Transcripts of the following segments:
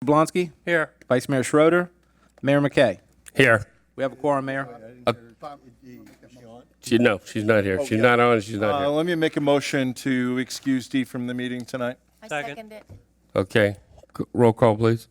Jablonski, Here. Vice Mayor Schroeder, Mayor McKay. Here. We have a quorum, Mayor. No, she's not here. She's not on, she's not here. Let me make a motion to excuse Dee from the meeting tonight. I Second. second it. Okay. Roll call, please.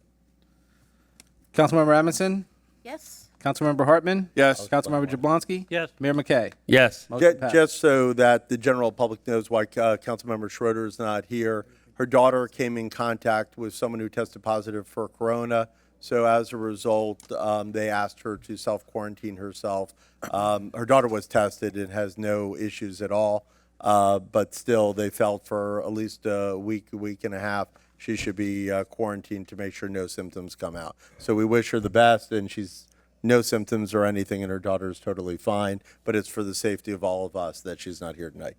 Councilmember Amundson, Yes. Councilmember Hartman. Yes. Councilmember Jablonski. Yes. Mayor McKay. Yes. Motion passed. Just so that the general public knows why Councilmember Schroeder is not here, her daughter came in contact with someone who tested positive for corona. So as a result, they asked her to self-quarantine herself. Her daughter was tested and has no issues at all. But still, they felt for at least a week and a half, she should be quarantined to make sure no symptoms come out. So we wish her the best, and she's no symptoms or anything, and her daughter is totally fine. But it's for the safety of all of us that she's not here tonight.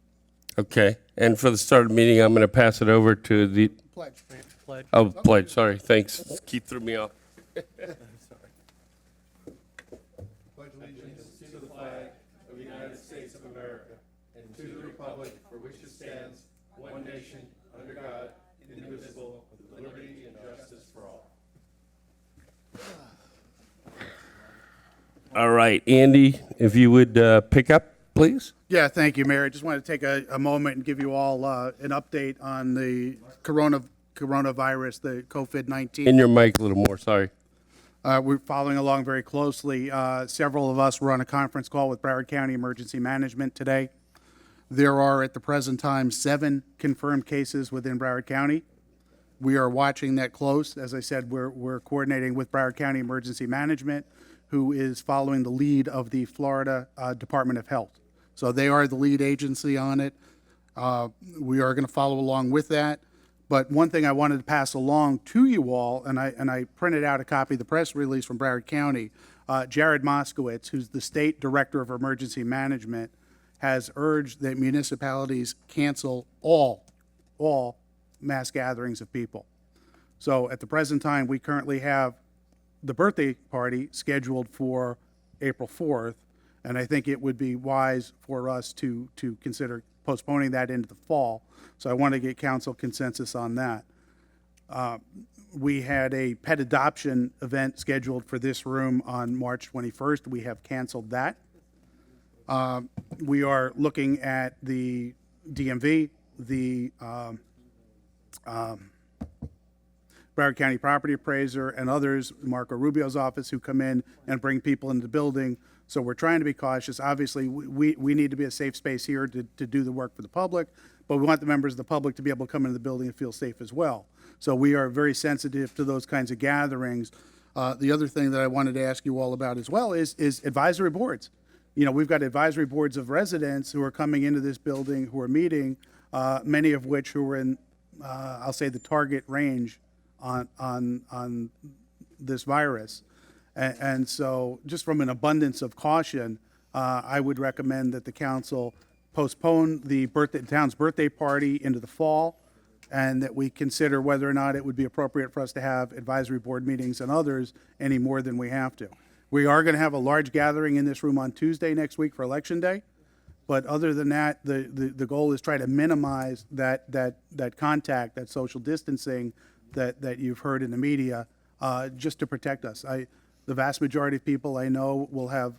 Okay. And for the start of the meeting, I'm going to pass it over to the. Pledge. Oh, pledge, sorry. Thanks. Keith threw me off. All right, Andy, if you would pick up, please. Yeah, thank you, Mayor. I just wanted to take a moment and give you all an update on the coronavirus, the COVID-19. In your mic a little more, sorry. We're following along very closely. Several of us were on a conference call with Broward County Emergency Management today. There are, at the present time, 7 confirmed cases within Broward County. We are watching that close. As I said, we're coordinating with Broward County Emergency Management, who is following the lead of the Florida Department of Health. So they are the lead agency on it. We are going to follow along with that. But one thing I wanted to pass along to you all, and I printed out a copy of the press release from Broward County, Jared Moskowitz, who's the State Director of Emergency Management, has urged that municipalities cancel all mass gatherings of people. So at the present time, we currently have the birthday party scheduled for April 4th, and I think it would be wise for us to consider postponing that into the fall. So I want to get council consensus on that. We had a pet adoption event scheduled for this room on March 21st. We have canceled that. We are looking at the DMV, the Broward County Property Appraiser and others, Marco Rubio's office, who come in and bring people into the building. So we're trying to be cautious. Obviously, we need to be a safe space here to do the work for the public, but we want the members of the public to be able to come into the building and feel safe as well. So we are very sensitive to those kinds of gatherings. The other thing that I wanted to ask you all about as well is advisory boards. You know, we've got advisory boards of residents who are coming into this building, who are meeting, many of which who are in, I'll say, the target range on this virus. And so just from an abundance of caution, I would recommend that the council postpone the town's birthday party into the fall, and that we consider whether or not it would be appropriate for us to have advisory board meetings and others any more than we have to. We are going to have a large gathering in this room on Tuesday next week for Election Day. But other than that, the goal is try to minimize that contact, that social distancing that you've heard in the media, just to protect us. The vast majority of people I know will have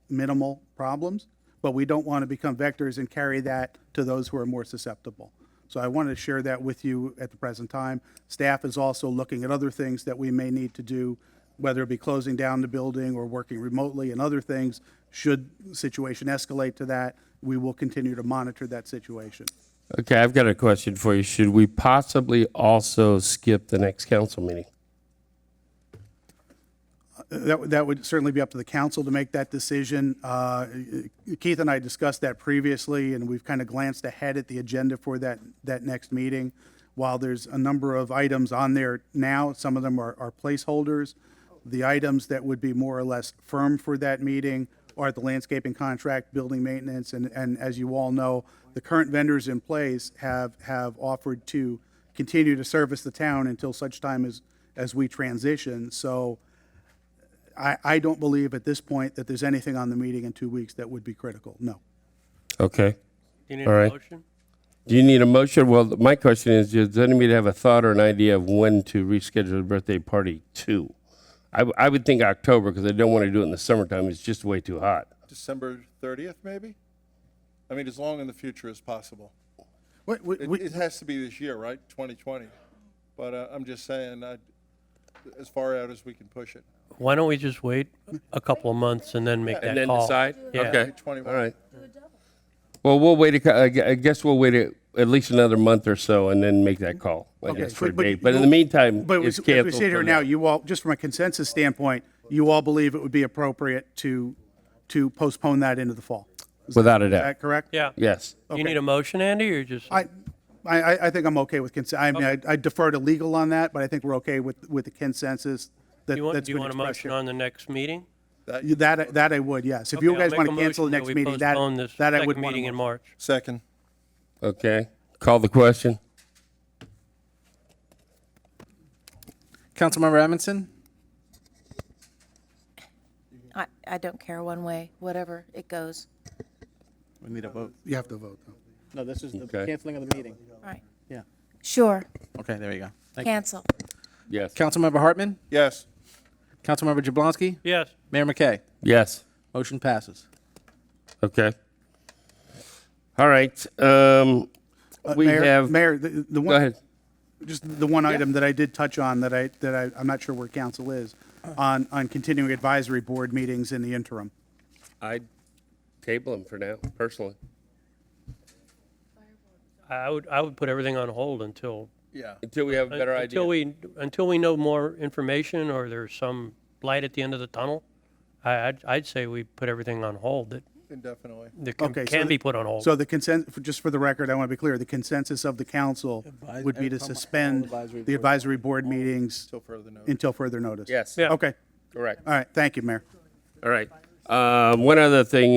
minimal problems, but we don't want to become vectors and carry that to those who are more susceptible. So I wanted to share that with you at the present time. Staff is also looking at other things that we may need to do, whether it be closing down the building or working remotely and other things. Should the situation escalate to that, we will continue to monitor that situation. Okay, I've got a question for you. Should we possibly also skip the next council meeting? That would certainly be up to the council to make that decision. Keith and I discussed that previously, and we've kind of glanced ahead at the agenda for that next meeting. While there's a number of items on there now, some of them are placeholders. The items that would be more or less firm for that meeting are the landscaping contract, building maintenance, and as you all know, the current vendors in place have offered to continue to service the town until such time as we transition. So I don't believe at this point that there's anything on the meeting in 2 weeks that would be critical. No. Okay. You need All a right. motion? Do you need a motion? Well, my question is, does anybody have a thought or an idea of when to reschedule the birthday party to? I would think October, because I don't want to do it in the summertime. It's just way too hot. December 30th, maybe? I mean, as long in the future as possible. Wait, It has to be this year, right? 2020. But I'm just saying, as far out as we can push it. Why don't we just wait a couple of months and then make And that then call? decide? Yeah. Okay, 21. all right. Well, we'll wait, I guess we'll wait at least another month or so and then make that call, I guess, for a date. But in the meantime, But it's if we canceled. sit here for now, now. you all, just from a consensus standpoint, you all believe it would be appropriate to postpone that into the fall. Without a Is doubt. that correct? Yeah. Yes. You need a motion, Andy, or just? I think I'm okay with consent. I mean, I defer to legal on that, but I think we're okay with the consensus that, Do you want, that's do you been want a expressed motion here. on the next meeting? That I would, yes. If you Okay, I'll guys make want a to cancel the motion next we meeting, postpone this that I second would want meeting in to. March. Second. Okay. Call the question. Councilmember Edmondson, I don't care one way, whatever it goes. we need a vote. You have to vote, though. No, this is the Okay. canceling of the meeting. All right. Yeah. Sure, Okay, there you go. Thank you. cancel. Yes. Councilmember Hartman, Yes. Councilmember Jablonski, Yes. Mayor McKay. Yes. Motion passes. Okay. All right. We have. Mayor, the Go one, ahead. just the one item that I did touch on I'm not sure where council is, on continuing advisory board meetings in the interim. I'd table them for now, personally. I would put everything on hold until. Yeah. Until we have a better idea. Until we know more information or there's some light at the end of the tunnel. I'd say we put everything on hold that Indefinitely. Okay, can be put on hold. So the consent, just for the record, I want to be clear, the consensus of the council would be to suspend the advisory board meetings Till further notice. until further notice. Yes. Yeah. Okay, Correct. all right, thank you, Mayor. All right. One other thing,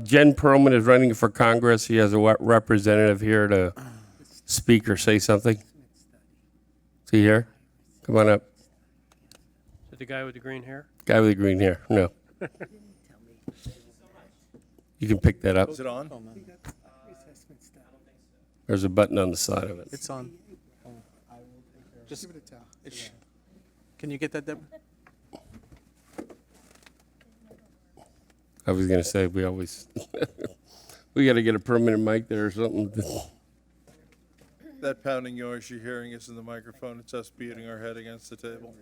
Jen Perlman is running for Congress. He has a representative here to speak or say something. Is he here? Come on up. Is it the guy with the green hair? Guy with the green hair. No. You can pick that up. Is it on? There's a button on the side of it. It's on. Just, can you get that, Deborah? I was going to say, we always, we got to get a permanent mic there or something. That pounding noise you're hearing isn't the microphone. It's us beating our head against the table.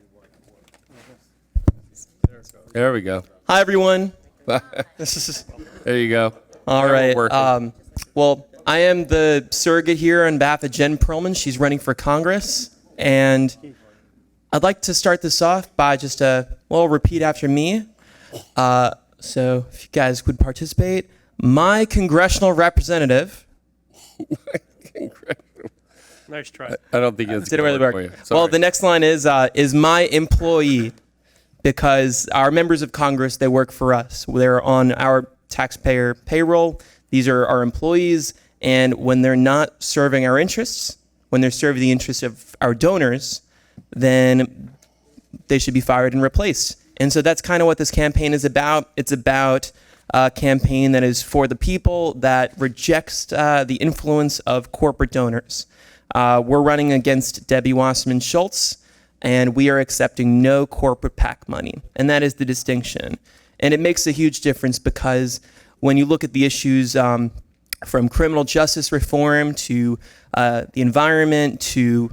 There we go. Hi, everyone. There you go. All That right. won't work. Well, I am the surrogate here on behalf of Jen Perlman. She's running for Congress. And I'd like to start this off by just repeat after me. So if you guys would participate. My congressional representative. Nice try. I don't think it's Did it going really to work work? for you. Well, Sorry. the next line is my employee, because our members of Congress, they work for us. They're on our taxpayer payroll. These are our employees, and when they're not serving our interests, when they're serving the interests of our donors, then they should be fired and replaced. And so that's kind of what this campaign is about. It's about a campaign that is for the people, that rejects the influence of corporate donors. We're running against Debbie Wasserman Schultz, and we are accepting no corporate PAC money. And that is the distinction. And it makes a huge difference because when you look at the issues from criminal justice reform to the environment to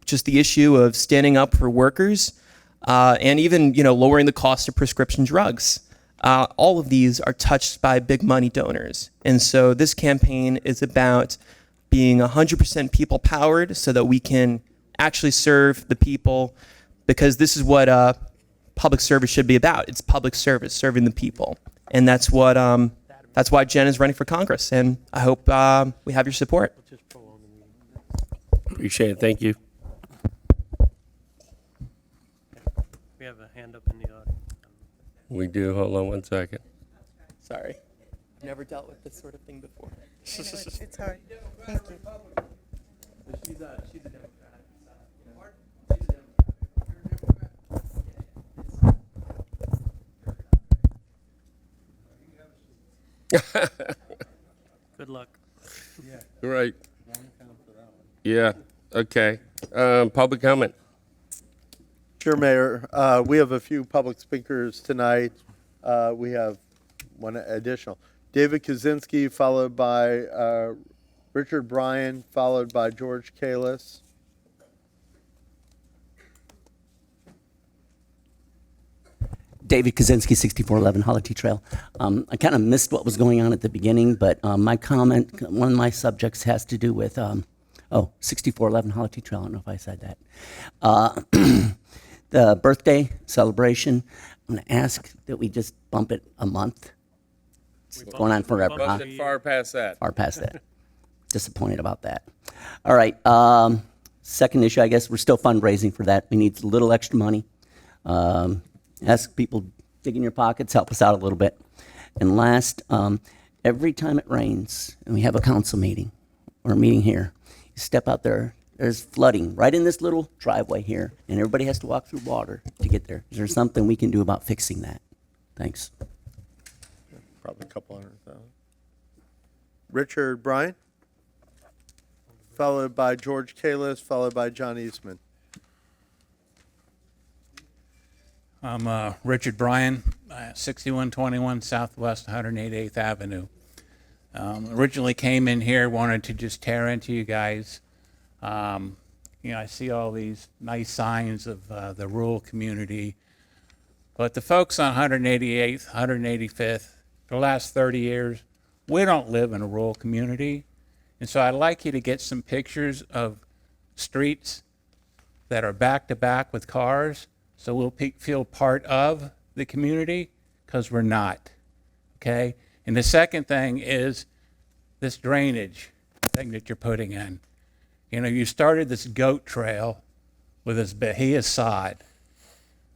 just the issue of standing up for workers and even lowering the cost of prescription drugs, all of these are touched by big money donors. And so this campaign is about being 100% people powered so that we can actually serve the people, because this is what public service should be about. It's public service, serving the people. And that's what that's why Jen is running for Congress. And I hope we have your support. Appreciate it. Thank you. We have a hand up in the audience. We do. Hold on one second. Sorry. I've never dealt with this sort of thing before. It's hard. Thank you. She's a Democrat. Good luck. Right. Yeah, okay. Public comment. Sure, Mayor. We have a few public speakers tonight. We have one additional. David Kaczynski, followed by Richard Bryan, followed by George Kalis. David Kaczynski, 6411 Holity Trail. I kind of missed what was going on at the beginning, but my comment, one of my subjects has to do with, 6411 Holity Trail. I don't know if I said that. The birthday celebration, I'm going to ask that we just bump it a month. It's going on forever, huh? Bumped it far past that. Far past that. Disappointed about that. All right. Second issue, I guess we're still fundraising for that. We need a little extra money. Ask people, dig in your pockets, help us out a little bit. And last, every time it rains and we have a council meeting or a meeting here, you step out there, there's flooding right in this little driveway here, and everybody has to walk through water to get there. Is there something we can do about fixing that? Thanks. Probably a couple $100,000. Richard Bryan, followed by George Kalis, followed by John Eastman. I'm Richard Bryan, 6121 Southwest 188th Avenue. Originally came in here, wanted to just tear into you guys. I see all these nice signs of the rural community, but the folks on 188th, 185th, for the last 30 years, we don't live in a rural community. And so I'd like you to get some pictures of streets that are back to back with cars, so we'll feel part of the community, because we're not, okay? And the second thing is this drainage thing that you're putting in. You started this goat trail with this Bahia sod.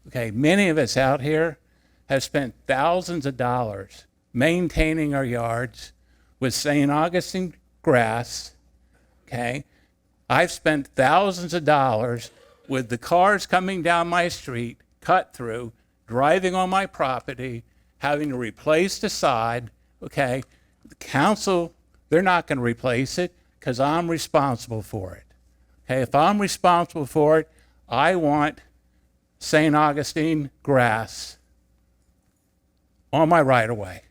Okay, many of us out here have spent thousands of dollars maintaining our yards with St. Augustine grass, okay? I've spent thousands of dollars with the cars coming down my street, cut through, driving on my property, having to replace the sod, okay? The council, they're not going to replace it because I'm responsible for it. Okay, if I'm responsible for it, I want St. Augustine grass on my right-of-way,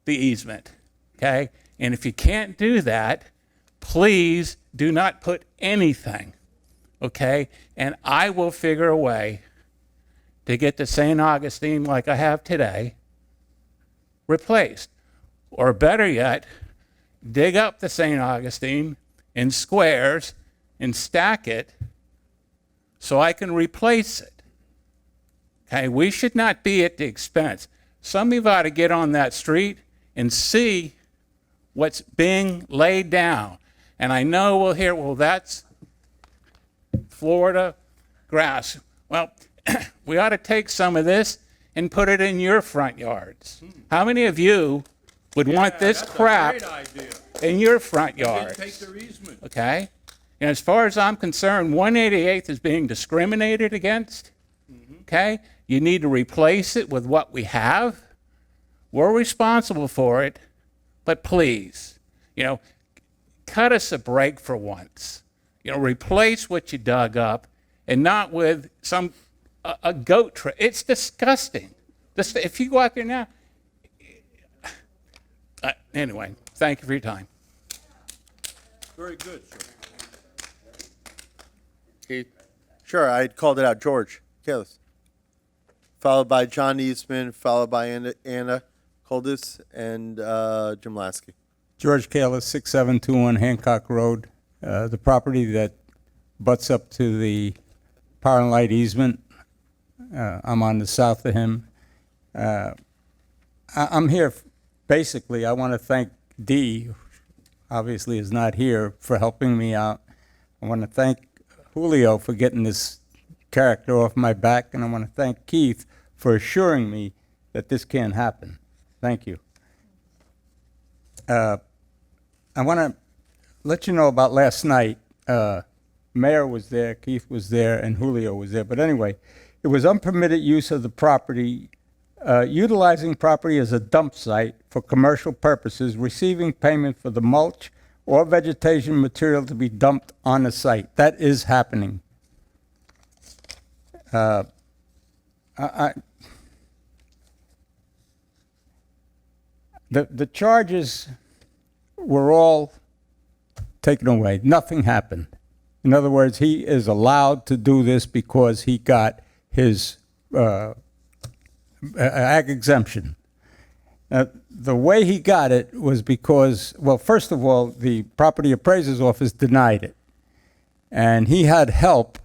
the easement, okay? And if you can't do that, please do not put anything, okay? And I will figure a way to get the St. Augustine, like I have today, replaced. Or better yet, dig up the St. Augustine in squares and stack it so I can replace it. Okay, we should not be at the expense. Some of you ought to get on that street and see what's being laid down. And I know we'll hear, well, that's Florida grass. Well, we ought to take some of this and put it in your front yards. How many of you would want this crap in your front yard? Okay? And as far as I'm concerned, 188th is being discriminated against. Okay? You need to replace it with what we have. We're responsible for it, but please, cut us a break for once. Replace what you dug up, and not with a goat trail. It's disgusting. If you go out there now, anyway, thank you for your time. Very good, sir. Keith? Sure, I called it out. George Kalis, followed by John Eastman, followed by Anna Koldis and Jim Lasky. George Kalis, 6721 Hancock Road. The property that butts up to the power and light easement. I'm on the south of him. I'm here, basically, I want to thank Dee, obviously is not here, for helping me out. I want to thank Julio for getting this character off my back, and I want to thank Keith for assuring me that this can't happen. Thank you. I want to let you know about last night. Mayor was there, Keith was there, and Julio was there. But anyway, it was unpermitted use of the property, utilizing property as a dump site for commercial purposes, receiving payment for the mulch, or vegetation material to be dumped on the site. That is happening. The charges were all taken away. Nothing happened. In other words, he is allowed to do this because he got his ag exemption. The way he got it was because, well, first of all, the property appraiser's office denied it. And he had help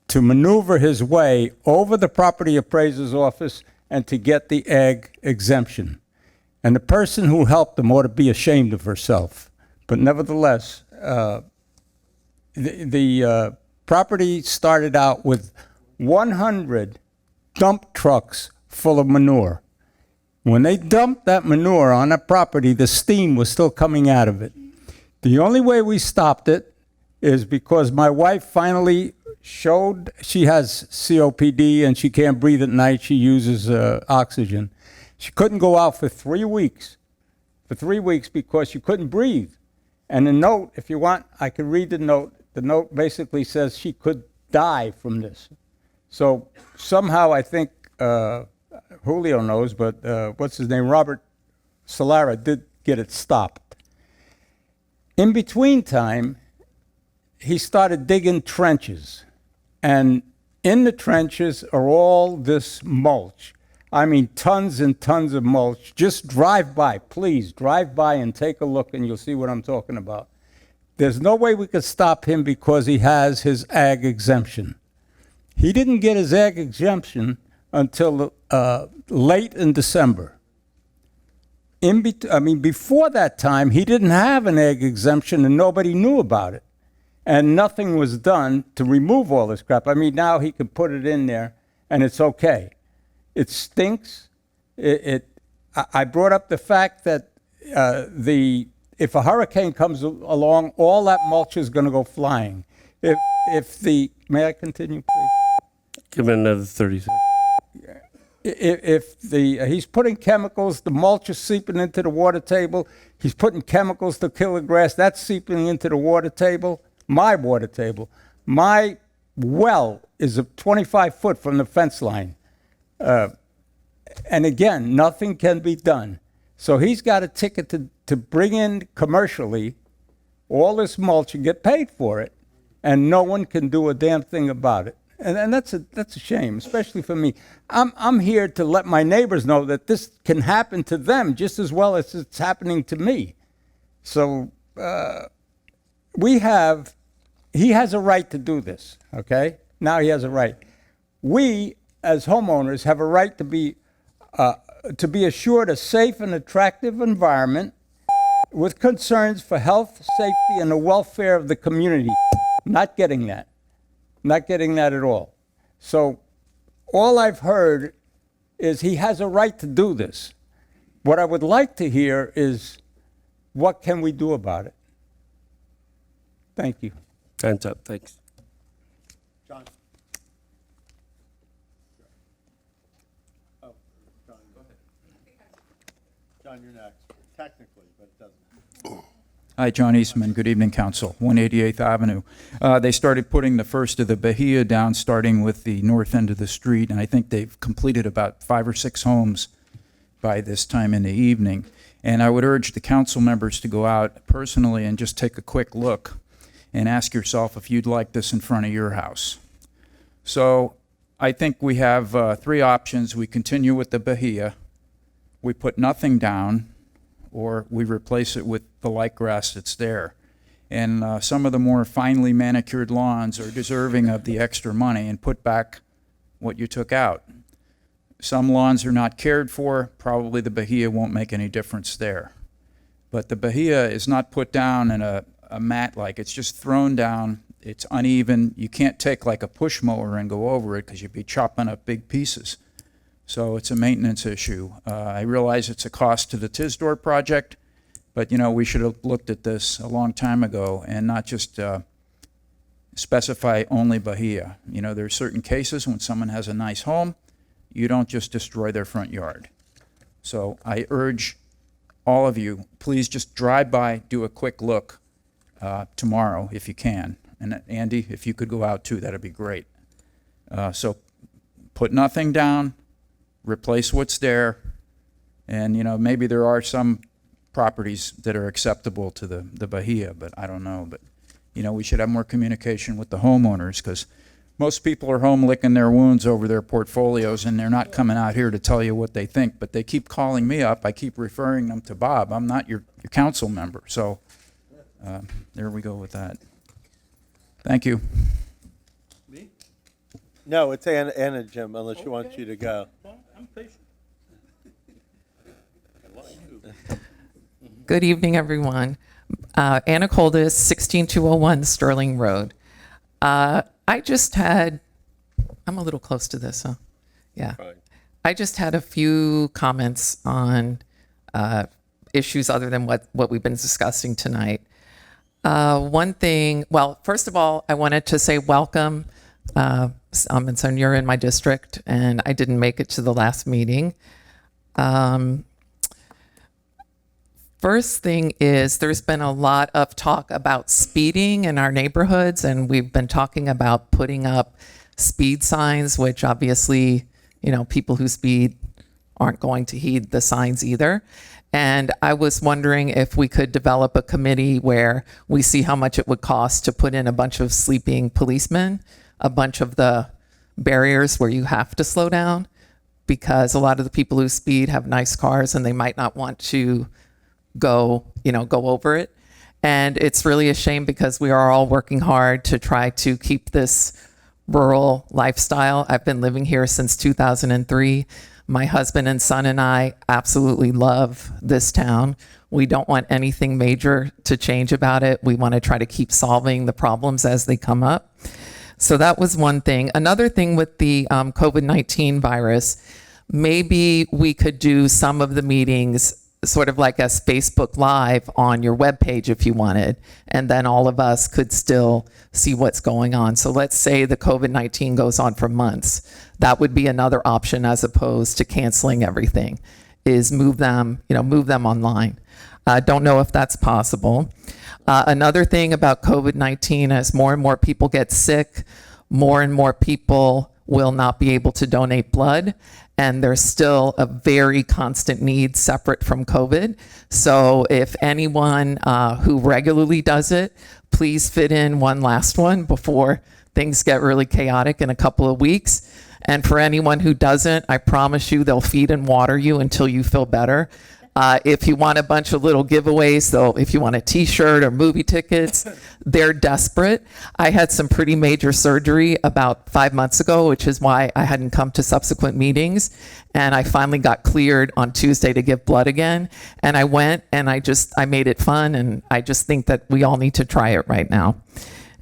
to maneuver his way over the property appraiser's office and to get the ag exemption. And the person who helped him ought to be ashamed of herself. But nevertheless, the property started out with 100 dump trucks full of manure. When they dumped that manure on that property, the steam was still coming out of it. The only way we stopped it is because my wife finally showed she has COPD and she can't breathe at night. She uses oxygen. She couldn't go out for 3 weeks. For 3 weeks because she couldn't breathe. And the note, if you want, I can read the note. The note basically says she could die from this. So somehow I think Julio knows, but what's his name? Robert Solara did get it stopped. In between time, he started digging trenches. And in the trenches are all this mulch. I mean, tons and tons of mulch. Just drive by, please, drive by and take a look and you'll see what I'm talking about. There's no way we could stop him because he has his ag exemption. He didn't get his ag exemption until late in December. Before that time, he didn't have an ag exemption and nobody knew about it. And nothing was done to remove all this crap. I mean, now he can put it in there and it's okay. It stinks. I brought up the fact that if a hurricane comes along, all that mulch is going to go flying. May I continue, please? Give him another 30 seconds. He's putting chemicals, the mulch is seeping into the water table. He's putting chemicals to kill the grass. That's seeping into the water table, my water table. My well is 25 foot from the fence line. And again, nothing can be done. So he's got a ticket to bring in commercially all this mulch and get paid for it, and no one can do a damn thing about it. And that's a shame, especially for me. I'm here to let my neighbors know that this can happen to them just as well as it's happening to me. So he has a right to do this, okay? Now he has a right. We, as homeowners, have a right to be assured a safe and attractive environment with concerns for health, safety, and the welfare of the community. Not getting that. Not getting that at all. So all I've heard is he has a right to do this. What I would like to hear is, what can we do about it? Thank you. Time's up. Thanks. John. John, you're next. Technically, but it doesn't. Hi, John Eastman. Good evening, Council. 188th Avenue. They started putting the first of the bahia down, starting with the north end of the street, and I think they've completed about 5 or 6 homes by this time in the evening. And I would urge the council members to go out personally and just take a quick look and ask yourself if you'd like this in front of your house. So I think we have 3 options. We continue with the bahia, we put nothing down, or we replace it with the light grass that's there. And some of the more finely manicured lawns are deserving of the extra money, and put back what you took out. Some lawns are not cared for. Probably the bahia won't make any difference there. But the bahia is not put down in a mat like, it's just thrown down. It's uneven. You can't take like a push mower and go over it because you'd be chopping up big pieces. So it's a maintenance issue. I realize it's a cost to the Tisdorf project, but we should have looked at this a long time ago and not just specify only bahia. There are certain cases when someone has a nice home, you don't just destroy their front yard. So I urge all of you, please just drive by, do a quick look tomorrow if you can. And Andy, if you could go out too, that'd be great. So put nothing down, replace what's there, and maybe there are some properties that are acceptable to the Bahia, but I don't know. But we should have more communication with the homeowners, because most people are home licking their wounds over their portfolios, and they're not coming out here to tell you what they think, but they keep calling me up. I keep referring them to Bob. I'm not your council member. So there we go with that. Thank you. No, it's Anna, Jim, unless she wants you to go. Good evening, everyone. Anna Coldis, 16201 Sterling Road. I'm a little close to this, huh? Yeah. Fine. I just had a few comments on issues other than what we've been discussing tonight. One thing, well, first of all, I wanted to say welcome. And so you're in my district, and I didn't make it to the last meeting. First thing is, there's been a lot of talk about speeding in our neighborhoods, and we've been talking about putting up speed signs, which obviously, people who speed aren't going to heed the signs either. And I was wondering if we could develop a committee where we see how much it would cost to put in a bunch of sleeping policemen, a bunch of the barriers where you have to slow down, because a lot of the people who speed have nice cars and they might not want to go over it. And it's really a shame, because we are all working hard to try to keep this rural lifestyle. I've been living here since 2003. My husband and son and I absolutely love this town. We don't want anything major to change about it. We want to try to keep solving the problems as they come up. So that was one thing. Another thing with the COVID-19 virus, maybe we could do some of the meetings sort of like as Facebook Live on your webpage if you wanted, and then all of us could still see what's going on. So let's say the COVID-19 goes on for months. That would be another option, as opposed to canceling everything, is move them online. Don't know if that's possible. Another thing about COVID-19, as more and more people get sick, more and more people will not be able to donate blood. And there's still a very constant need separate from COVID. So if anyone who regularly does it, please fit in one last one before things get really chaotic in a couple of weeks. And for anyone who doesn't, I promise you they'll feed and water you until you feel better. If you want a bunch of little giveaways, though, if you want a t-shirt or movie tickets, they're desperate. I had some pretty major surgery about 5 months ago, which is why I hadn't come to subsequent meetings. And I finally got cleared on Tuesday to give blood again. And I went and I made it fun. And I just think that we all need to try it right now.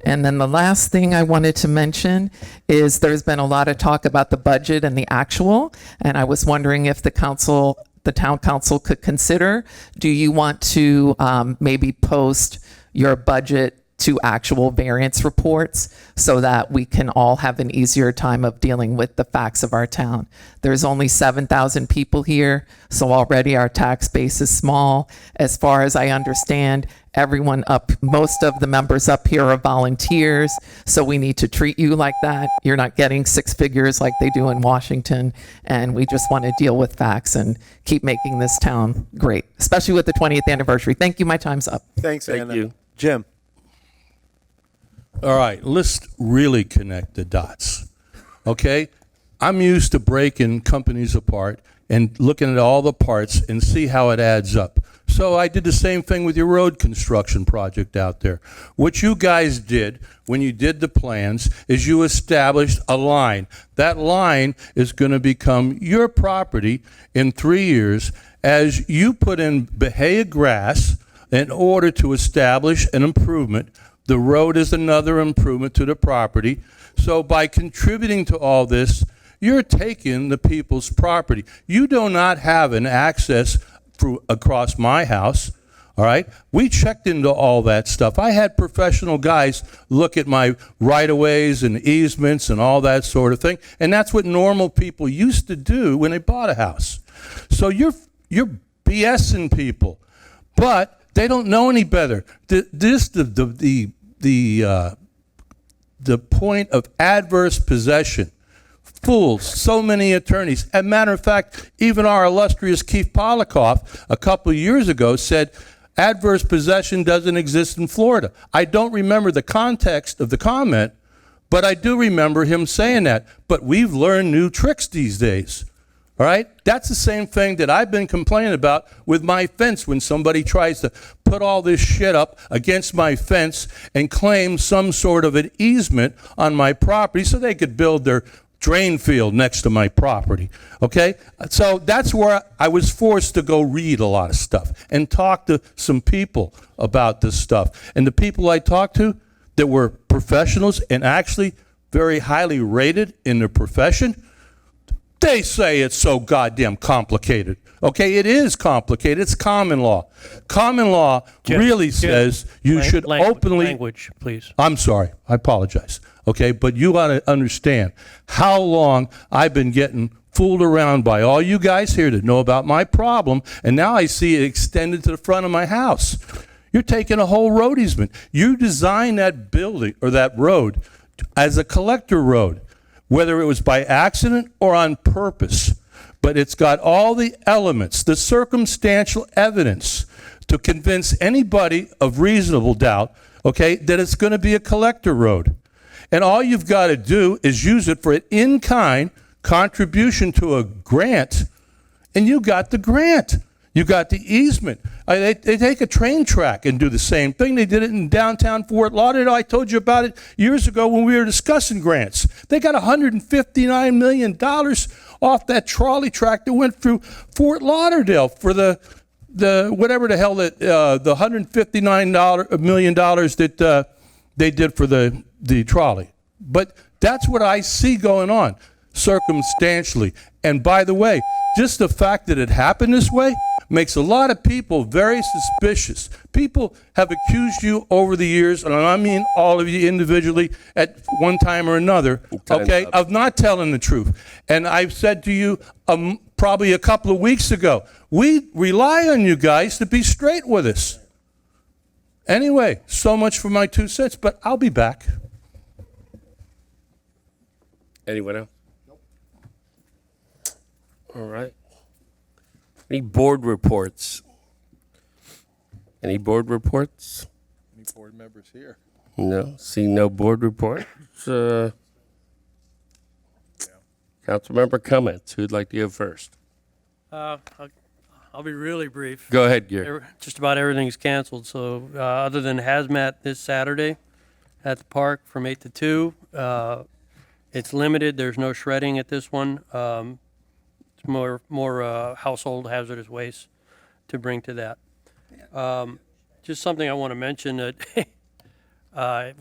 And then the last thing I wanted to mention is there's been a lot of talk about the budget and the actual. And I was wondering if the town council could consider, do you want to maybe post your budget to actual variance reports so that we can all have an easier time of dealing with the facts of our town? There's only 7,000 people here, so already our tax base is small. As far as I understand, most of the members up here are volunteers, so we need to treat you like that. You're not getting six figures like they do in Washington, and we just want to deal with facts and keep making this town great, especially with the 20th anniversary. Thank you. My time's up. Thanks, Thank Anna. you. Jim. All right, let's really connect the dots, okay? I'm used to breaking companies apart and looking at all the parts and see how it adds up. So I did the same thing with your road construction project out there. What you guys did when you did the plans is you established a line. That line is going to become your property in 3 years as you put in Bahia grass in order to establish an improvement. The road is another improvement to the property. So by contributing to all this, you're taking the people's property. You do not have an access across my house, all right? We checked into all that stuff. I had professional guys look at my right-of-ways and easements and all that sort of thing, and that's what normal people used to do when they bought a house. So you're BSing people. But they don't know any better. The point of adverse possession fools so many attorneys. As a matter of fact, even our illustrious Keith Polikoff a couple of years ago said adverse possession doesn't exist in Florida. I don't remember the context of the comment, but I do remember him saying that. But we've learned new tricks these days. All right? That's the same thing that I've been complaining about with my fence when somebody tries to put all this shit up against my fence and claim some sort of an easement on my property so they could build their drain field next to my property. Okay? So that's where I was forced to go read a lot of stuff and talk to some people about this stuff. And the people I talked to that were professionals and actually very highly rated in their profession, they say it's so goddamn complicated. Okay, it is complicated. It's common law. Common law really says you should openly... Language, please. I'm sorry. I apologize. Okay, but you ought to understand how long I've been getting fooled around by all you guys here that know about my problem, and now I see it extended to the front of my house. You're taking a whole road easement. You designed that building or that road as a collector road, whether it was by accident or on purpose. But it's got all the elements, the circumstantial evidence to convince anybody of reasonable doubt, okay, that it's going to be a collector road. And all you've got to do is use it for an in-kind contribution to a grant, and you got the grant. You got the easement. They take a train track and do the same thing. They did it in downtown Fort Lauderdale. I told you about it years ago when we were discussing grants. They got $159 million off that trolley track that went through Fort Lauderdale for the whatever the hell that the $159 million that they did for the trolley. But that's what I see going on circumstantially. And by the way, just the fact that it happened this way makes a lot of people very suspicious. People have accused you over the years, and I mean all of you individually at one time or another, okay, of not telling the truth. And I've said to you probably a couple of weeks ago, we rely on you guys to be straight with us. Anyway, so much for my 2 cents, but I'll be back. Anyone else? All right. Any board reports? Any board reports? Any board members here? No. See no board reports. Councilmember comments. Who'd like to go first? I'll be really brief. Go ahead, Gary. Just about everything's canceled. So other than hazmat this Saturday at the park from 8 to 2, it's limited. There's no shredding at this one. It's more household hazardous waste to bring to that. Just something I want to mention that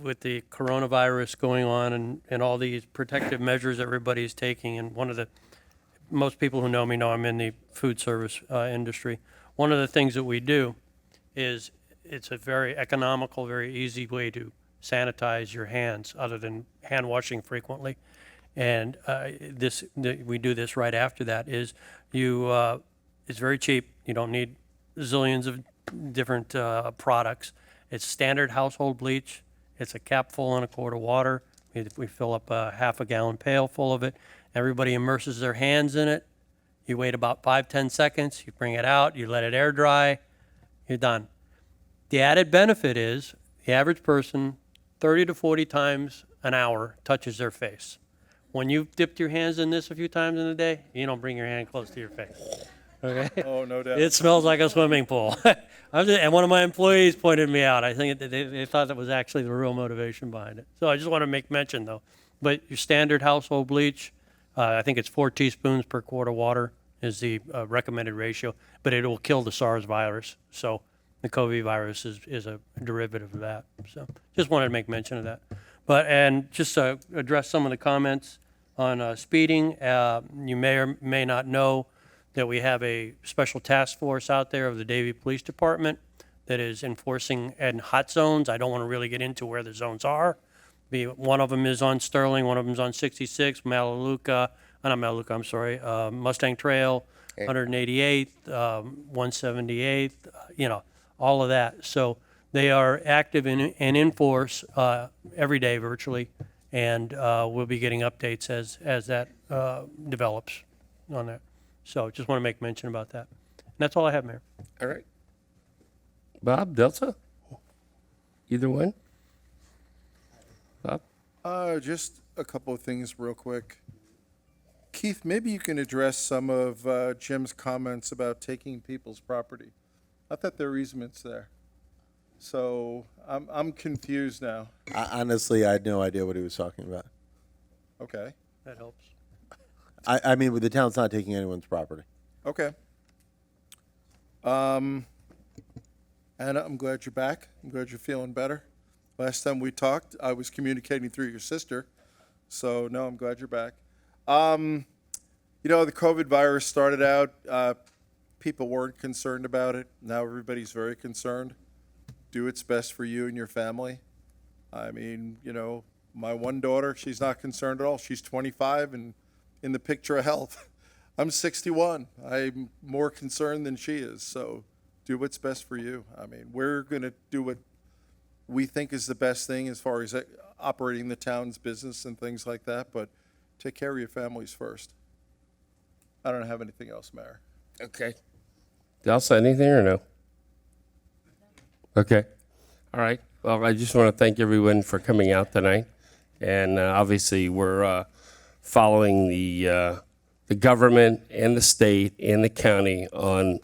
with the coronavirus going on and all these protective measures everybody's taking, and most people who know me know I'm in the food service industry. One of the things that we do is it's a very economical, very easy way to sanitize your hands other than hand washing frequently. And we do this right after that is it's very cheap. You don't need zillions of different products. It's standard household bleach. It's a cap full and a quart of water. We fill up a half a gallon pail full of it. Everybody immerses their hands in it. You wait about 5-10 seconds. You bring it out. You let it air dry. You're done. The added benefit is the average person 30 to 40 times an hour touches their face. When you've dipped your hands in this a few times in a day, you don't bring your hand close to your face. Okay? Oh, no doubt. It smells like a swimming pool. And one of my employees pointed me out. I think they thought that was actually the real motivation behind it. So I just want to make mention, though. But your standard household bleach, I think it's 4 teaspoons per quart of water is the recommended ratio, but it will kill the SARS virus. So the COVID virus is a derivative of that. So just wanted to make mention of that. And just to address some of the comments on speeding, you may or may not know that we have a special task force out there of the Davie Police Department that is enforcing in hot zones. I don't want to really get into where the zones are. One of them is on Sterling, one of them is on 66, Mustang Trail, 188th, 178th, all of that. So they are active and in force every day virtually, and we'll be getting updates as that develops on that. So just want to make mention about that. And that's all I have, Mayor. All right. Bob, Delta? Either one? Bob? Just a couple of things real quick. Keith, maybe you can address some of Jim's comments about taking people's property. I thought there were easements there. So I'm confused now. Honestly, I had no idea what he was talking about. Okay. That helps. I mean, the town's not taking anyone's property. Okay. Anna, I'm glad you're back. I'm glad you're feeling better. Last time we talked, I was communicating through your sister. So, no, I'm glad you're back. The COVID virus started out, people weren't concerned about it. Now everybody's very concerned. Do what's best for you and your family. I mean, my one daughter, she's not concerned at all. She's 25 and in the picture of health. I'm 61. I'm more concerned than she is. So do what's best for you. I mean, we're going to do what we think is the best thing as far as operating the town's business and things like that, but take care of your families first. I don't have anything else, Mayor. Okay. Delsa, anything or no? Okay. All right. Well, I just want to thank everyone for coming out tonight. And obviously, we're following the government and the state and the county on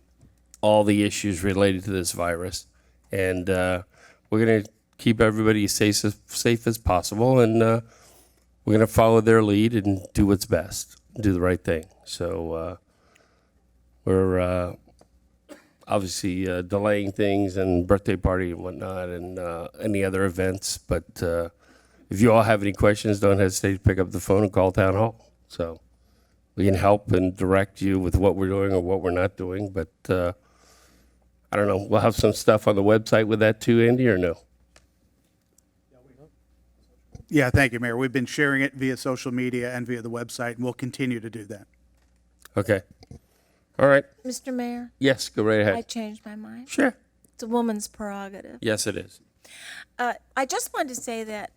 all the issues related to this virus. And we're going to keep everybody as safe as possible. And we're going to follow their lead and do what's best, do the right thing. So we're obviously delaying things and birthday party and whatnot and any other events. But if you all have any questions, don't hesitate to pick up the phone and call Town Hall. So we can help and direct you with what we're doing or what we're not doing. But I don't know. We'll have some stuff on the website with that too, Andy, or no? Yeah, thank you, Mayor. We've been sharing it via social media and via the website, and we'll continue to do that. Okay. All right. Mr. Mayor, Yes, go right ahead. I changed my mind. Sure. It's a woman's prerogative. Yes, it is. I just wanted to say that,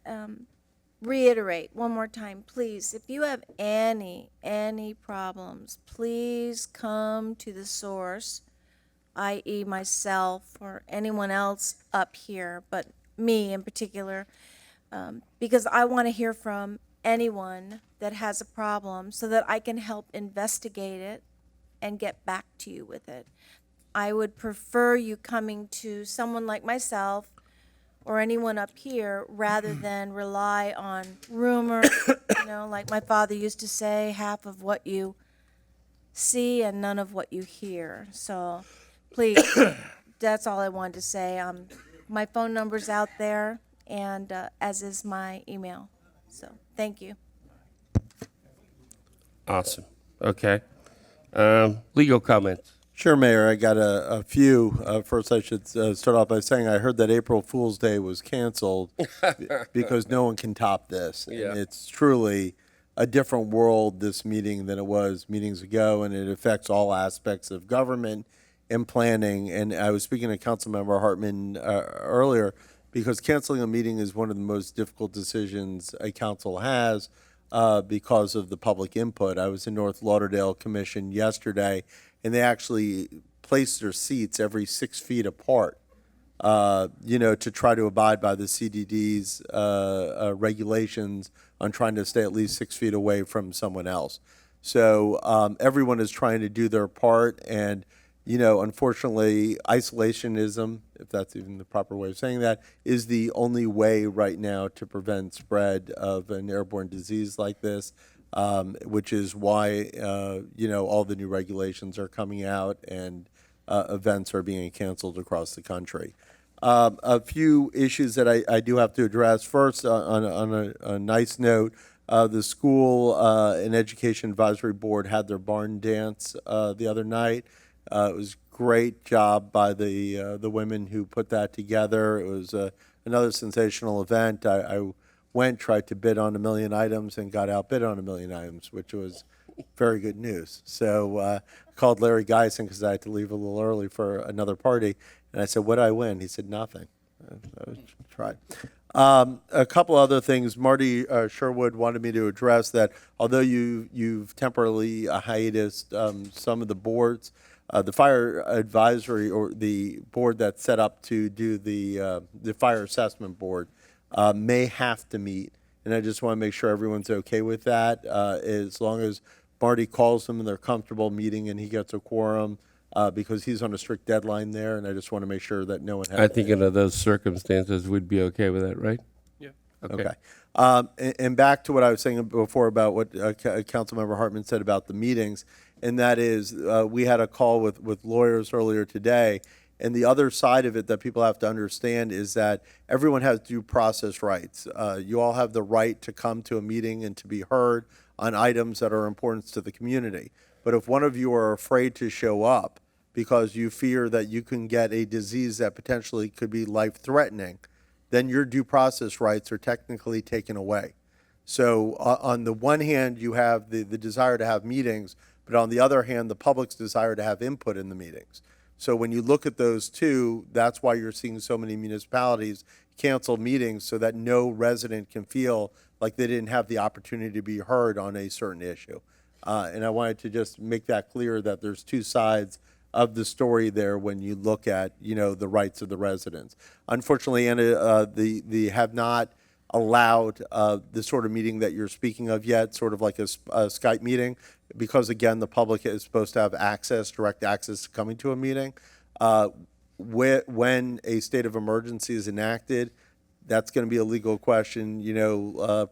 reiterate one more time, please, if you have any problems, please come to the source, i.e. myself or anyone else up here, but me in particular, because I want to hear from anyone that has a problem so that I can help investigate it and get back to you with it. I would prefer you coming to someone like myself or anyone up here rather than rely on rumor, like my father used to say, half of what you see and none of what you hear. So please, that's all I wanted to say. My phone number's out there, and as is my email. So thank you. Awesome. Okay. Legal comments. Sure, Mayor. I got a few. First, I should start off by saying I heard that April Fool's Day was canceled because no one can top this. Yeah. And it's truly a different world, this meeting, than it was meetings ago, and it affects all aspects of government and planning. And I was speaking to Councilmember Hartman earlier because canceling a meeting is one of the most difficult decisions a council has because of the public input. I was in North Lauderdale Commission yesterday, and they actually placed their seats every 6 feet apart, to try to abide by the CDD's regulations on trying to stay at least 6 feet away from someone else. So everyone is trying to do their part, and unfortunately, isolationism, if that's even the proper way of saying that, is the only way right now to prevent spread of an airborne disease like this, which is why, all the new regulations are coming out and events are being canceled across the country. A few issues that I do have to address. First, on a nice note, the School and Education Advisory Board had their barn dance the other night. It was great job by the women who put that together. It was another sensational event. I went, tried to bid on 1 million items and got outbid on 1 million items, which was very good news. So I called Larry Geisen because I had to leave a little early for another party, and I said, "What did I win?" He said, "Nothing." I tried. A couple other things. Marty Sherwood wanted me to address that. Although you've temporarily hiatus some of the boards, the fire advisory or the board that's set up to do the fire assessment board may have to meet. And I just want to make sure everyone's okay with that. As long as Marty calls them and they're comfortable meeting and he gets a quorum, because he's on a strict deadline there, and I just want to make sure that no one has. I think under those circumstances, we'd be okay with that, right? Yeah. Okay. And back to what I was saying before about what Councilmember Hartman said about the meetings, and that is we had a call with lawyers earlier today, and the other side of it that people have to understand is that everyone has due process rights. You all have the right to come to a meeting and to be heard on items that are important to the community. But if one of you are afraid to show up because you fear that you can get a disease that potentially could be life-threatening, then your due process rights are technically taken away. So on the one hand, you have the desire to have meetings, but on the other hand, the public's desire to have input in the meetings. So when you look at those two, that's why you're seeing so many municipalities cancel meetings so that no resident can feel like they didn't have the opportunity to be heard on a certain issue. And I wanted to just make that clear that there's two sides of the story there when you look at, the rights of the residents. Unfortunately, they have not allowed the sort of meeting that you're speaking of yet, sort of like a Skype meeting, because again, the public is supposed to have direct access to coming to a meeting. When a state of emergency is enacted, that's going to be a legal question,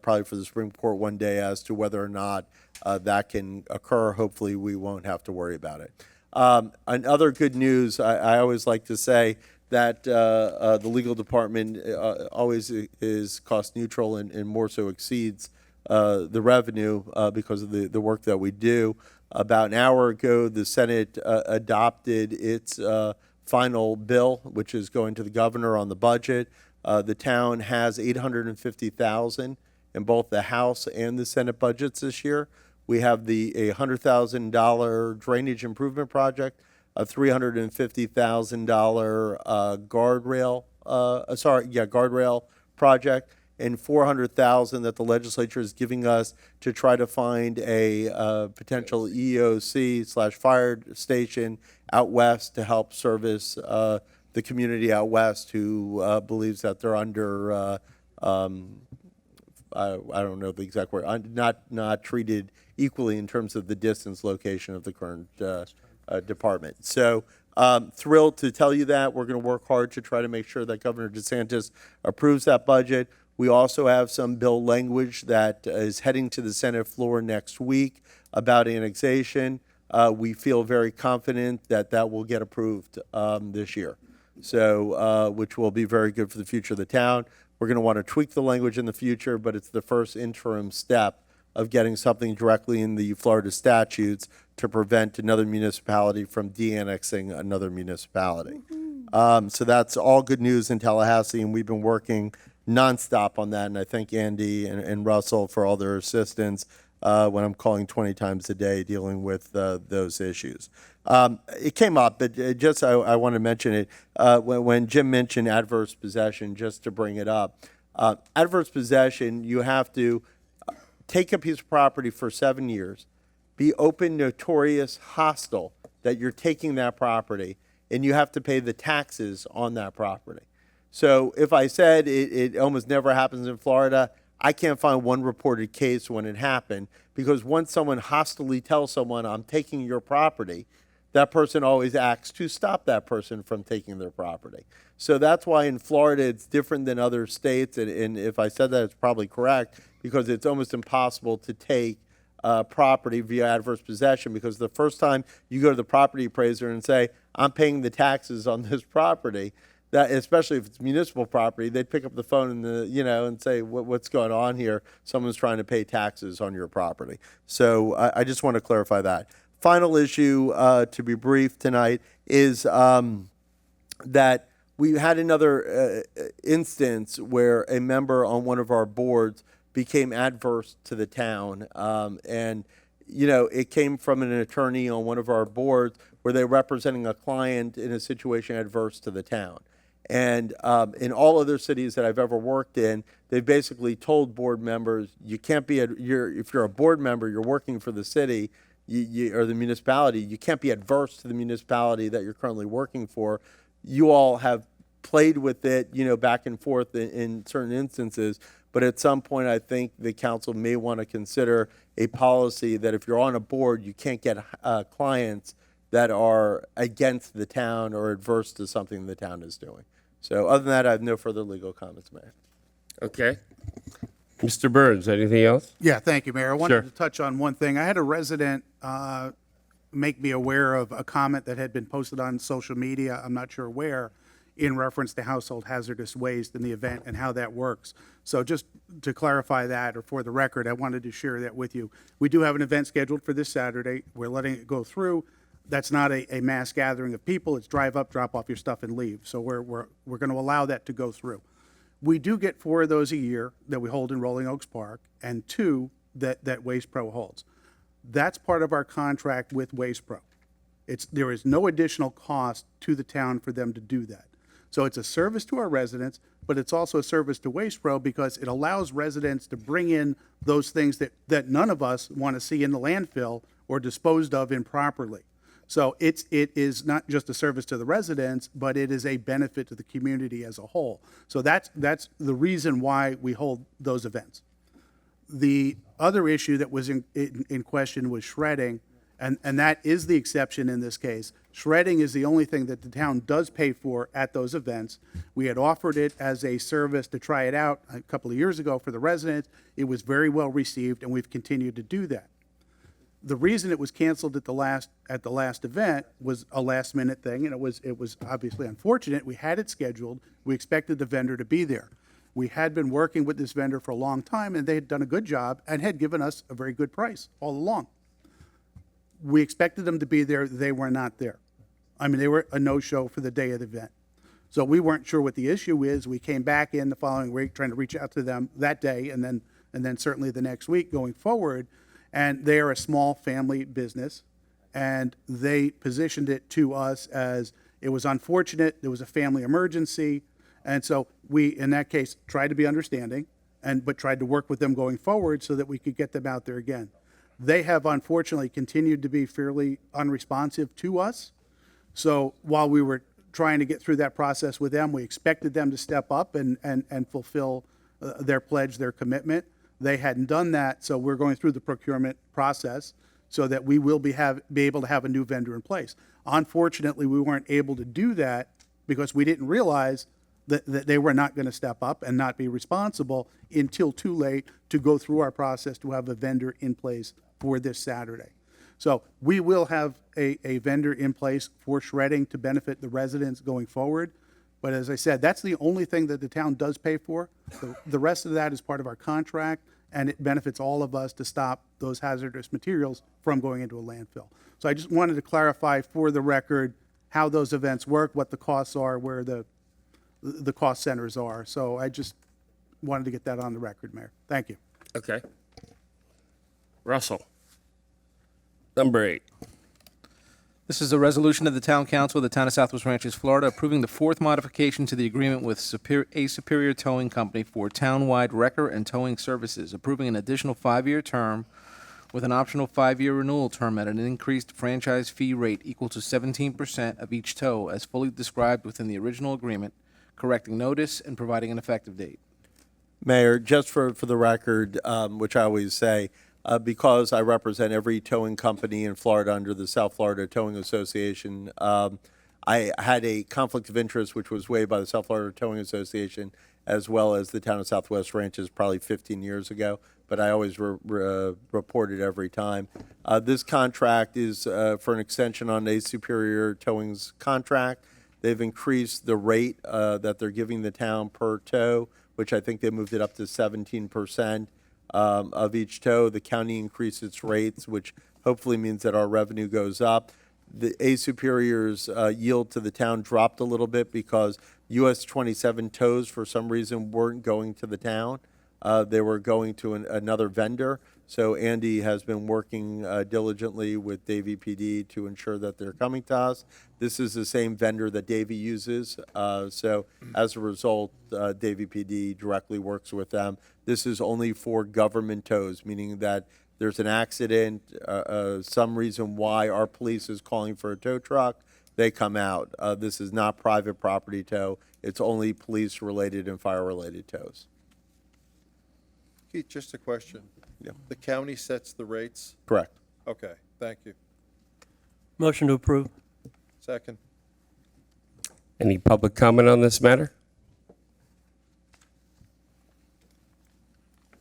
probably for the Supreme Court one day as to whether or not that can occur. Hopefully, we won't have to worry about it. Another good news, I always like to say that the legal department always is cost neutral and more so exceeds the revenue because of the work that we do. About an hour ago, the Senate adopted its final bill, which is going to the governor on the budget. The town has $850,000 in both the House and the Senate budgets this year. We have a $100,000 drainage improvement project, a $350,000 guardrail project, and $400,000 that the legislature is giving us to try to find a potential EOC/fire station out west to help service the community out west who believes that they're under, I don't know the exact word, not treated equally in terms of the distance location of the current department. So thrilled to tell you that. We're going to work hard to try to make sure that Governor DeSantis approves that budget. We also have some bill language that is heading to the Senate floor next week about annexation. We feel very confident that that will get approved this year, so which will be very good for the future of the town. We're going to want to tweak the language in the future, but it's the first interim step of getting something directly in the Florida statutes to prevent another municipality from de-annexing another municipality. So that's all good news in Tallahassee, and we've been working nonstop on that, and I thank Andy and Russell for all their assistance when I'm calling 20 times a day dealing with those issues. It came up, but I want to mention it. When Jim mentioned adverse possession, just to bring it up, adverse possession, you have to take a piece of property for 7 years, be open, notorious, hostile that you're taking that property, and you have to pay the taxes on that property. So if I said it almost never happens in Florida, I can't find one reported case when it happened, because once someone hostilely tells someone, I'm taking your property, that person always acts to stop that person from taking their property. So that's why in Florida it's different than other states, and if I said that, it's probably correct, because it's almost impossible to take property via adverse possession, because the first time you go to the property appraiser and say, I'm paying the taxes on this property, that, especially if it's municipal property, they'd pick up the phone and and say, what's going on here? Someone's trying to pay taxes on your property. So I just want to clarify that. Final issue, to be brief tonight, is that we had another instance where a member on one of our boards became adverse to the town, and it came from an attorney on one of our boards where they're representing a client in a situation adverse to the town. And in all other cities that I've ever worked in, they've basically told board members, you can't be, if you're a board member, you're working for the city or the municipality, you can't be adverse to the municipality that you're currently working for. You all have played with it, back and forth in certain instances. But at some point, I think the council may want to consider a policy that if you're on a board, you can't get clients that are against the town or adverse to something the town is doing. So other than that, I have no further legal comments, Mayor. Okay. Mr. Burns, anything else? Yeah, thank you, Mayor. I wanted Sure. to touch on one thing. I had a resident make me aware of a comment that had been posted on social media, I'm not sure where, in reference to household hazardous waste in the event and how that works. So just to clarify that, or for the record, I wanted to share that with you. We do have an event scheduled for this Saturday. We're letting it go through. That's not a mass gathering of people. It's drive up, drop off your stuff, and leave. So we're going to allow that to go through. We do get 4 of those a year that we hold in Rolling Oaks Park, and 2 that Waste Pro holds. That's part of our contract with Waste Pro. There is no additional cost to the town for them to do that. So it's a service to our residents, but it's also a service to Waste Pro because it allows residents to bring in those things that none of us want to see in the landfill or disposed of improperly. So it is not just a service to the residents, but it is a benefit to the community as a whole. So that's the reason why we hold those events. The other issue that was in question was shredding, and that is the exception in this case. Shredding is the only thing that the town does pay for at those events. We had offered it as a service to try it out a couple of years ago for the residents. It was very well received, and we've continued to do that. The reason it was canceled at the last event was a last minute thing, and it was obviously unfortunate. We had it scheduled. We expected the vendor to be there. We had been working with this vendor for a long time, and they had done a good job and had given us a very good price all along. We expected them to be there. They were not there. I mean, they were a no-show for the day of the event. So we weren't sure what the issue is. We came back in the following week trying to reach out to them that day, and then certainly the next week going forward. And they are a small family business, and they positioned it to us as it was unfortunate, there was a family emergency, and so we, in that case, tried to be understanding, but tried to work with them going forward so that we could get them out there again. They have unfortunately continued to be fairly unresponsive to us, so while we were trying to get through that process with them, we expected them to step up and fulfill their pledge, their commitment. They hadn't done that, so we're going through the procurement process so that we will be able to have a new vendor in place. Unfortunately, we weren't able to do that because we didn't realize that they were not going to step up and not be responsible until too late to go through our process to have a vendor in place for this Saturday. So we will have a vendor in place for shredding to benefit the residents going forward. But as I said, that's the only thing that the town does pay for. The rest of that is part of our contract, and it benefits all of us to stop those hazardous materials from going into a landfill. So I just wanted to clarify for the record how those events work, what the costs are, where the cost centers are. So I just wanted to get that on the record, Mayor. Thank you. Okay. Russell. Number 8. This is a resolution of the Town Council of the Town of Southwest Ranches, Florida, approving the 4th modification to the agreement with Superior Towing Company for townwide wrecker and towing services, approving an additional 5-year term with an optional 5-year renewal term at an increased franchise fee rate equal to 17% of each tow, as fully described within the original agreement, correcting notice and providing an effective date. Mayor, just for the record, which I always say, because I represent every towing company in Florida under the South Florida Towing Association, I had a conflict of interest which was waived by the South Florida Towing Association as well as the Town of Southwest Ranches probably 15 years ago, but I always reported every time. This contract is for an extension on a Superior Towing's contract. They've increased the rate that they're giving the town per tow, which I think they moved it up to 17%. Of each tow. The county increased its rates, which hopefully means that our revenue goes up. The A Superior's yield to the town dropped a little bit because US 27 tows for some reason weren't going to the town. They were going to another vendor. So Andy has been working diligently with Davie PD to ensure that they're coming to us. This is the same vendor that Davie uses. So as a result, Davie PD directly works with them. This is only for government tows, meaning that there's an accident, some reason why our police is calling for a tow truck, they come out. This is not private property tow. It's only police-related and fire-related tows. Keith, just a question. Yeah. The county sets the rates? Correct. Okay, thank you. Motion to approve. Second. Any public comment on this matter?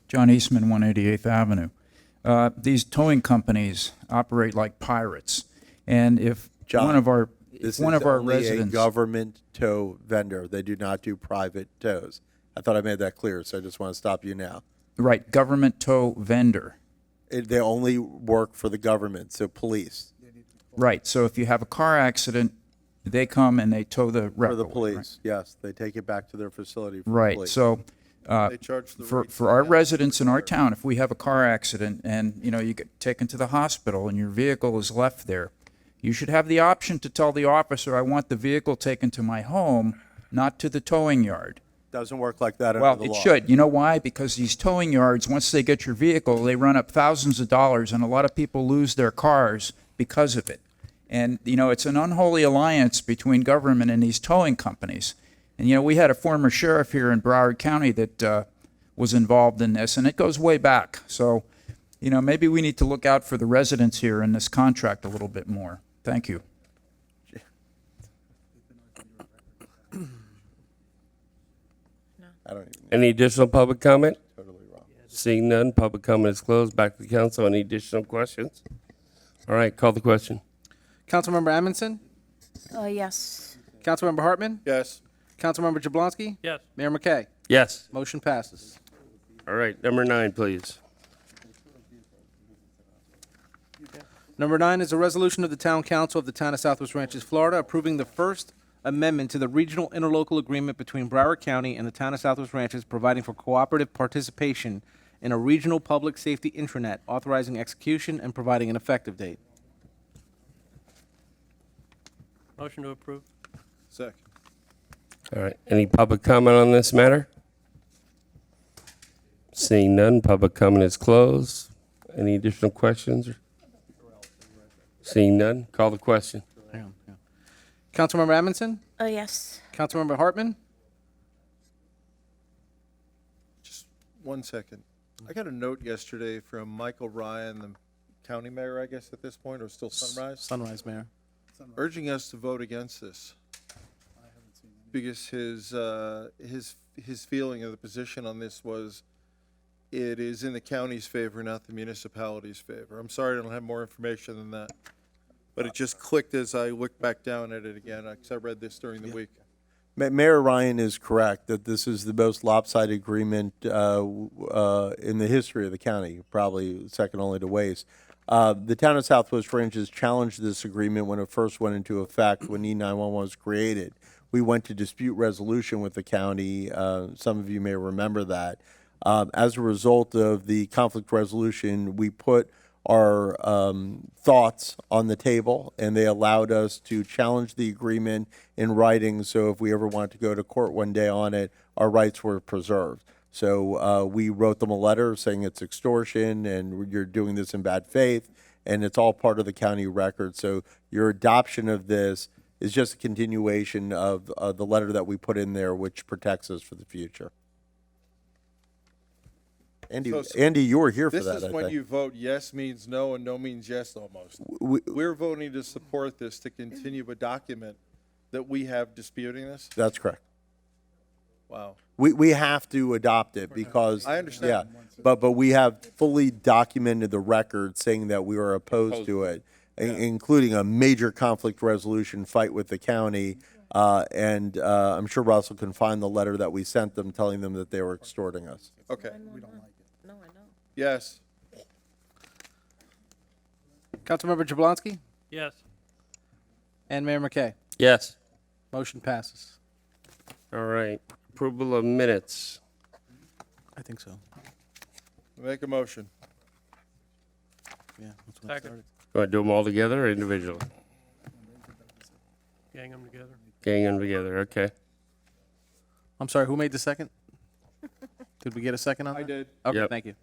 John Eastman, 188th Avenue. These towing companies operate like pirates, and if John, one of our This one is of our only residents, a government tow vendor. They do not do private tows. I thought I made that clear, so I just want to stop you now. right, government tow vendor, They only work for the government, so police. right. So if you have a car accident, they come and they tow the For the record, police, yes. They take it back to their facility for the Right. police. So They charge the rates for our that- residents in our town, if we have a car accident and, you know, you get taken to the hospital and your vehicle is left there, you should have the option to tell the officer, I want the vehicle taken to my home, not to the towing yard. Doesn't work like that under Well, the it law. should. You know why? Because these towing yards, once they get your vehicle, they run up thousands of dollars, and a lot of people lose their cars because of it. And, you know, it's an unholy alliance between government and these towing companies. And, you know, we had a former sheriff here in Broward County that was involved in this, and it goes way back. So, you know, maybe we need to look out for the residents here in this contract a little bit more. Thank you. I don't even, Any additional public comment? totally wrong. Seeing none, public comment is closed. Back to the council. Any additional questions? All right, call the question. Councilmember Amundson, Yes. Councilmember Hartman, Yes. Councilmember Jablonski, Yes. Mayor McKay. Yes. Motion passes. All right, number 9, please. Number 9 is a resolution of the Town Council of the Town of Southwest Ranches, Florida, approving the First Amendment to the Regional Interlocal Agreement between Broward County and the Town of Southwest Ranches, providing for cooperative participation in a regional public safety intranet, authorizing execution and providing an effective date. Motion to approve. Second. All right, any public comment on this matter? Seeing none, public comment is closed. Any additional questions? Seeing none, call the question. Councilmember Amundson, Yes. Councilmember Hartman, Just 1 second. I got a note yesterday from Michael Ryan, the county mayor, I guess, at this point, or still Sunrise, Sunrise Mayor. urging us to vote against this. Because his feeling of the position on this was it is in the county's favor, not the municipality's favor. I'm sorry I don't have more information than that. But it just clicked as I looked back down at it again, because I read this during the week. Mayor Ryan is correct that this is the most lopsided agreement in the history of the county, probably second only to Waste. The town of Southwest Ranches challenged this agreement when it first went into effect, when E911 was created. We went to dispute resolution with the county. Some of you may remember that. As a result of the conflict resolution, we put our thoughts on the table, and they allowed us to challenge the agreement in writing, so if we ever wanted to go to court one day on it, our rights were preserved. So we wrote them a letter saying it's extortion and you're doing this in bad faith, and it's all part of the county record. So your adoption of this is just a continuation of the letter that we put in there, which protects us for the future. Andy, you were here for that, This I is when think. you vote yes means no and no means yes almost. We're voting to support this, to continue a document that we have disputing this? That's correct. Wow. We have to adopt it because. I understand. Yeah, but we have fully documented the record saying that we are opposed to it, including a major conflict resolution fight with the county. And I'm sure Russell can find the letter that we sent them telling them that they were extorting us. Okay. We don't like it. No, I don't. Yes. Councilmember Jablonski Yes. and Mayor McKay. Yes. Motion passes. All right, approval of minutes. I think so. Make a motion. Yeah, that's when it Second. started. You want to do them all together or individually? Gang them together. Gang them together, okay. I'm sorry, who made the second? Did we get a second on that? I did. Okay, Yep. thank you.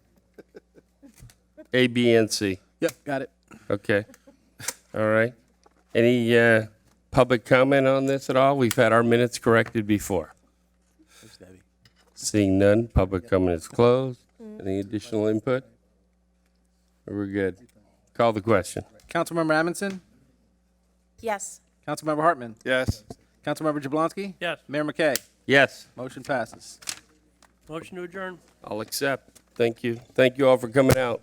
A, B, and C. Yep, got it. Okay. All right. Any public comment on this at all? We've had our minutes corrected before. Thanks, Debbie. Seeing none, public comment is closed. Any additional input? We're good. Call the question. Councilmember Amundson? Yes. Councilmember Hartman? Yes. Councilmember Jablonski? Yes. Mayor McKay? Yes, Motion passes. Motion to adjourn. I'll accept. Thank you. Thank you all for coming out.